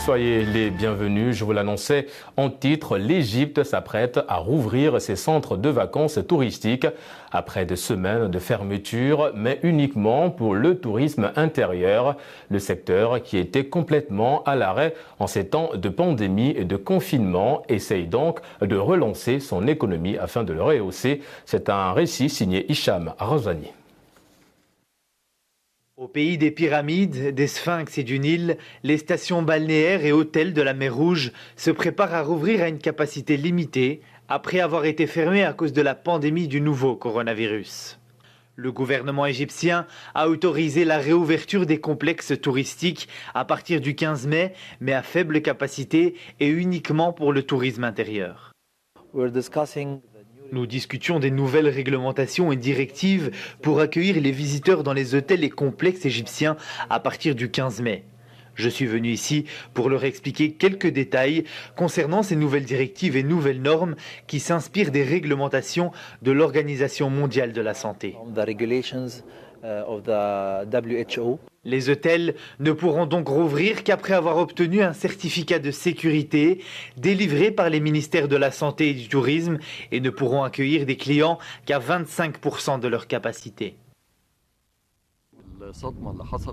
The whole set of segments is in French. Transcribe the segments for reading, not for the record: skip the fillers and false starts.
Soyez les bienvenus, je vous l'annonçais en titre, l'Égypte s'apprête à rouvrir ses centres de vacances touristiques après des semaines de fermeture, mais uniquement pour le tourisme intérieur, le secteur qui était complètement à l'arrêt en ces temps de pandémie et de confinement essaye donc de relancer son économie afin de le rehausser. C'est un récit signé Hicham Razani. Au pays des pyramides, des sphinx et du Nil, les stations balnéaires et hôtels de la mer Rouge se préparent à rouvrir à une capacité limitée après avoir été fermés à cause de la pandémie du nouveau coronavirus. Le gouvernement égyptien a autorisé la réouverture des complexes touristiques à partir du 15 mai, mais à faible capacité et uniquement pour le tourisme intérieur. Nous discutions des nouvelles réglementations et directives pour accueillir les visiteurs dans les hôtels et complexes égyptiens à partir du 15 mai. Je suis venu ici pour leur expliquer quelques détails concernant ces nouvelles directives et nouvelles normes qui s'inspirent des réglementations de l'Organisation mondiale de la santé. Les hôtels ne pourront donc rouvrir qu'après avoir obtenu un certificat de sécurité délivré par les ministères de la Santé et du Tourisme et ne pourront accueillir des clients qu'à 25% de leur capacité.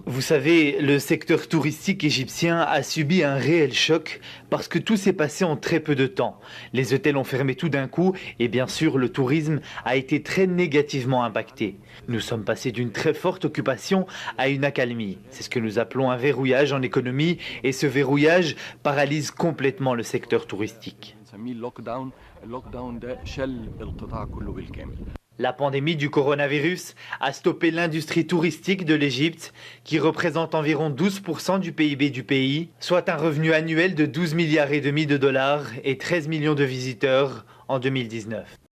Vous savez, le secteur touristique égyptien a subi un réel choc parce que tout s'est passé en très peu de temps. Les hôtels ont fermé tout d'un coup et bien sûr le tourisme a été très négativement impacté. Nous sommes passés d'une très forte occupation à une accalmie. C'est ce que nous appelons un verrouillage en économie et ce verrouillage paralyse complètement le secteur touristique. La pandémie du coronavirus a stoppé l'industrie touristique de l'Égypte, qui représente environ 12% du PIB du pays, soit un revenu annuel de 12,5 milliards de dollars et 13 millions de visiteurs en 2019.